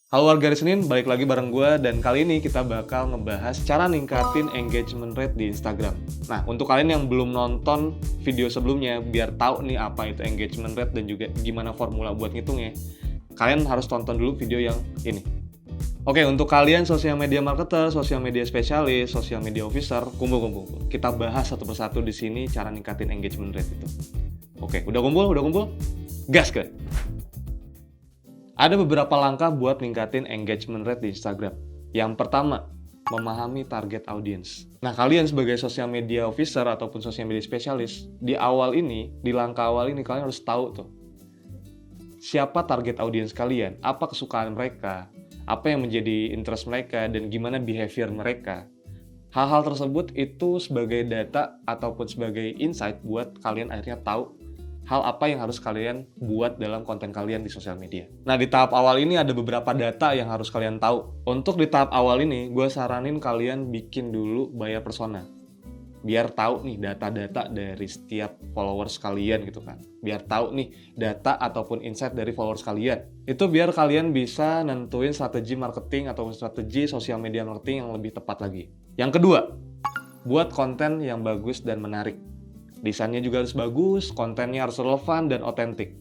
Halo warga Hari Senin, balik lagi bareng gue dan kali ini kita bakal ngebahas cara ningkatin engagement rate di Instagram. Nah, untuk kalian yang belum nonton video sebelumnya, biar tahu nih apa itu engagement rate dan juga gimana formula buat ngitungnya, kalian harus tonton dulu video yang ini. Oke, untuk kalian social media marketer, social media spesialis, social media officer, kumpul. Kita bahas satu persatu di sini cara ningkatin engagement rate itu. Oke, udah kumpul? Gas ke! Ada beberapa langkah buat ningkatin engagement rate di Instagram. Yang pertama, memahami target audience. Nah, kalian sebagai social media officer ataupun social media spesialis, di langkah awal ini kalian harus tahu tuh, siapa target audience kalian, apa kesukaan mereka, apa yang menjadi interest mereka, dan gimana behavior mereka. Hal-hal tersebut itu sebagai data ataupun sebagai insight buat kalian akhirnya tahu hal apa yang harus kalian buat dalam konten kalian di sosial media. Nah, di tahap awal ini ada beberapa data yang harus kalian tahu. Untuk di tahap awal ini, gue saranin kalian bikin dulu buyer persona. Biar tahu nih data-data dari setiap followers kalian gitu kan. Biar tahu nih data ataupun insight dari followers kalian. Itu biar kalian bisa nentuin strategi marketing atau strategi sosial media marketing yang lebih tepat lagi. Yang kedua, buat konten yang bagus dan menarik. Desainnya juga harus bagus, kontennya harus relevan dan otentik.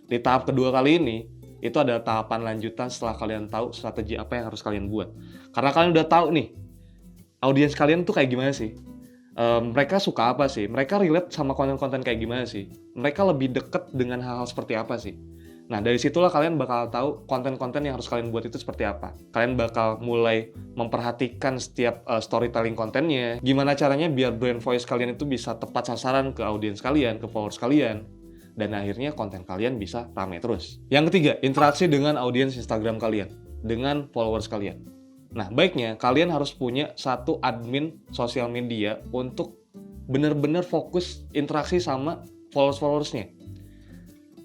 Di tahap kedua kali ini, itu adalah tahapan lanjutan setelah kalian tahu strategi apa yang harus kalian buat. Karena kalian udah tahu nih, audiens kalian tuh kayak gimana sih? Mereka suka apa sih? Mereka relate sama konten-konten kayak gimana sih? Mereka lebih deket dengan hal-hal seperti apa sih? Nah, dari situlah kalian bakal tahu konten-konten yang harus kalian buat itu seperti apa. Kalian bakal mulai memperhatikan setiap storytelling kontennya. Gimana caranya biar brand voice kalian itu bisa tepat sasaran ke audiens kalian, ke followers kalian. Dan akhirnya konten kalian bisa rame terus. Yang ketiga, interaksi dengan audiens Instagram kalian. Dengan followers kalian. Nah, baiknya kalian harus punya satu admin sosial media untuk benar-benar fokus interaksi sama followers-followersnya.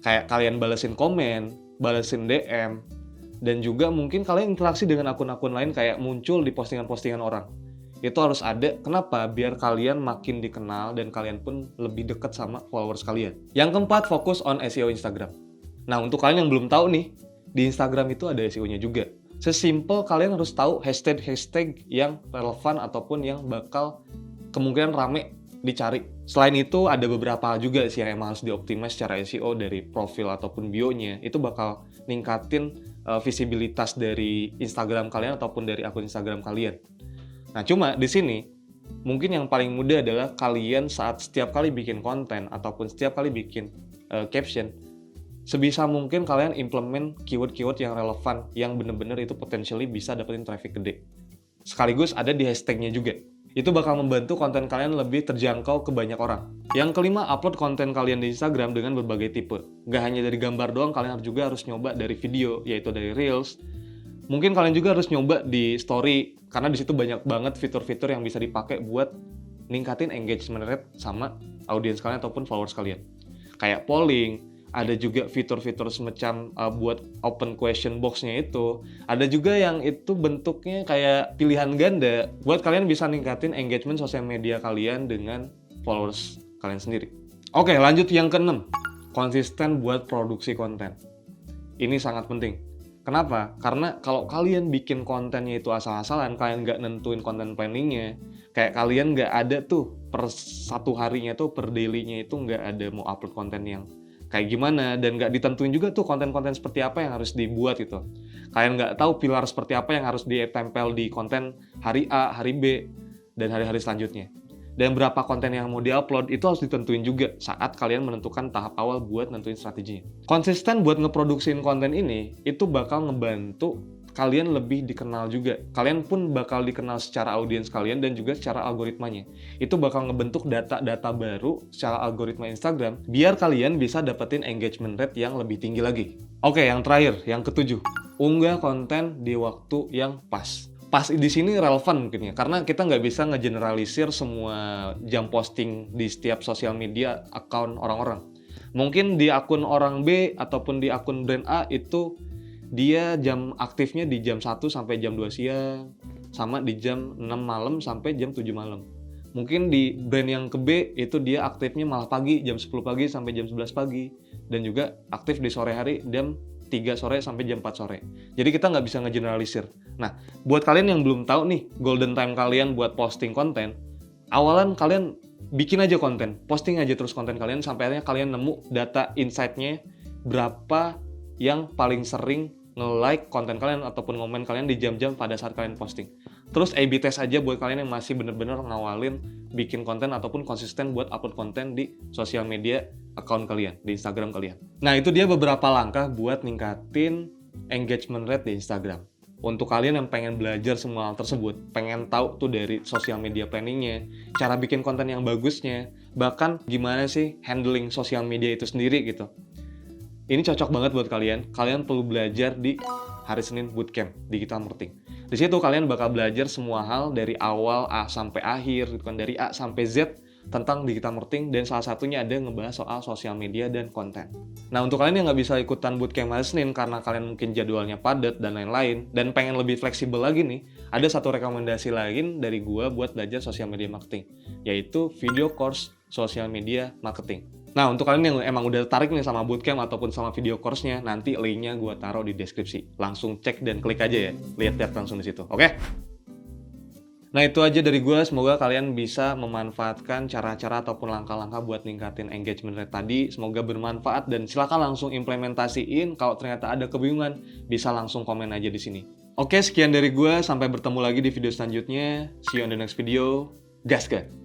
Kayak kalian balesin komen, balesin DM, dan juga mungkin kalian interaksi dengan akun-akun lain kayak muncul di postingan-postingan orang. Itu harus ada, kenapa? Biar kalian makin dikenal dan kalian pun lebih dekat sama followers kalian. Yang keempat, fokus on SEO Instagram. Nah, untuk kalian yang belum tahu nih, di Instagram itu ada SEO-nya juga. Sesimpel kalian harus tahu hashtag-hashtag yang relevan ataupun yang bakal kemungkinan rame dicari. Selain itu ada beberapa hal juga sih yang emang harus dioptimize secara SEO dari profil ataupun bio-nya. Itu bakal ningkatin visibilitas dari Instagram kalian ataupun dari akun Instagram kalian. Nah, cuma di sini mungkin yang paling mudah adalah kalian saat setiap kali bikin konten ataupun setiap kali bikin caption, sebisa mungkin kalian implement keyword-keyword yang relevan yang bener-bener itu potentially bisa dapetin traffic gede. Sekaligus ada di hashtagnya juga. Itu bakal membantu konten kalian lebih terjangkau ke banyak orang. Yang kelima, upload konten kalian di Instagram dengan berbagai tipe. Gak hanya dari gambar doang, kalian juga harus nyoba dari video, yaitu dari Reels. Mungkin kalian juga harus nyoba di Story, karena di situ banyak banget fitur-fitur yang bisa dipakai buat ningkatin engagement rate sama audiens kalian ataupun followers kalian. Kayak polling, ada juga fitur-fitur semacam buat open question box-nya itu. Ada juga yang itu bentuknya kayak pilihan ganda buat kalian bisa ningkatin engagement sosial media kalian dengan followers kalian sendiri. Oke, lanjut yang keenam. Konsisten buat produksi konten. Ini sangat penting. Kenapa? Karena kalau kalian bikin kontennya itu asal-asalan, kalian nggak nentuin konten planningnya, kayak kalian nggak ada tuh per satu harinya tuh, per daily-nya itu nggak ada mau upload konten yang kayak gimana, dan nggak ditentuin juga tuh konten-konten seperti apa yang harus dibuat gitu. Kalian nggak tahu pilar seperti apa yang harus ditempel di konten hari A, hari B, dan hari-hari selanjutnya. Dan berapa konten yang mau diupload itu harus ditentuin juga saat kalian menentukan tahap awal buat nentuin strateginya. Konsisten buat ngeproduksiin konten ini, itu bakal ngebantu kalian lebih dikenal juga. Kalian pun bakal dikenal secara audiens kalian dan juga secara algoritmanya. Itu bakal ngebentuk data-data baru secara algoritma Instagram biar kalian bisa dapetin engagement rate yang lebih tinggi lagi. Oke, yang terakhir, yang ketujuh. Unggah konten di waktu yang pas. Pas di sini relevan mungkin ya, karena kita nggak bisa ngegeneralisir semua jam posting di setiap sosial media akun orang-orang. Mungkin di akun orang B ataupun di akun brand A itu dia jam aktifnya di jam 1 sampai jam 2 siang, sama di jam 6 malam sampai jam 7 malam. Mungkin di brand yang ke B itu dia aktifnya malah pagi, jam 10 pagi sampai jam 11 pagi. Dan juga aktif di sore hari jam 3 sore sampai jam 4 sore. Jadi kita nggak bisa ngegeneralisir. Nah, buat kalian yang belum tahu nih golden time kalian buat posting konten, awalan kalian bikin aja konten, posting aja terus konten kalian sampai akhirnya kalian nemu data insight-nya berapa yang paling sering nge-like konten kalian ataupun ngomen kalian di jam-jam pada saat kalian posting. Terus A/B test aja buat kalian yang masih bener-bener ngawalin bikin konten ataupun konsisten buat upload konten di sosial media account kalian, di Instagram kalian. Nah, itu dia beberapa langkah buat ningkatin engagement rate di Instagram. Untuk kalian yang pengen belajar semua hal tersebut, pengen tahu tuh dari sosial media planningnya, cara bikin konten yang bagusnya, bahkan gimana sih handling sosial media itu sendiri gitu. Ini cocok banget buat kalian. Kalian perlu belajar di hari Senin Bootcamp Digital Marketing. Di situ kalian bakal belajar semua hal dari awal A sampai akhir, gitu kan, dari A sampai Z tentang digital marketing, dan salah satunya ada ngebahas soal sosial media dan konten. Nah, untuk kalian yang nggak bisa ikutan bootcamp hari Senin karena kalian mungkin jadwalnya padat dan lain-lain, dan pengen lebih fleksibel lagi nih, ada satu rekomendasi lain dari gua buat belajar sosial media marketing, yaitu video course sosial media marketing. Nah, untuk kalian yang emang udah tertarik nih sama bootcamp ataupun sama video course-nya, nanti linknya gue taruh di deskripsi. Langsung cek dan klik aja ya, lihat-lihat langsung di situ. Oke? Nah, itu aja dari gue. Semoga kalian bisa memanfaatkan cara-cara ataupun langkah-langkah buat ningkatin engagement rate tadi. Semoga bermanfaat dan silakan langsung implementasiin. Kalau ternyata ada kebingungan, bisa langsung komen aja di sini. Oke, sekian dari gue. Sampai bertemu lagi di video selanjutnya. See you on the next video. Gas, guys!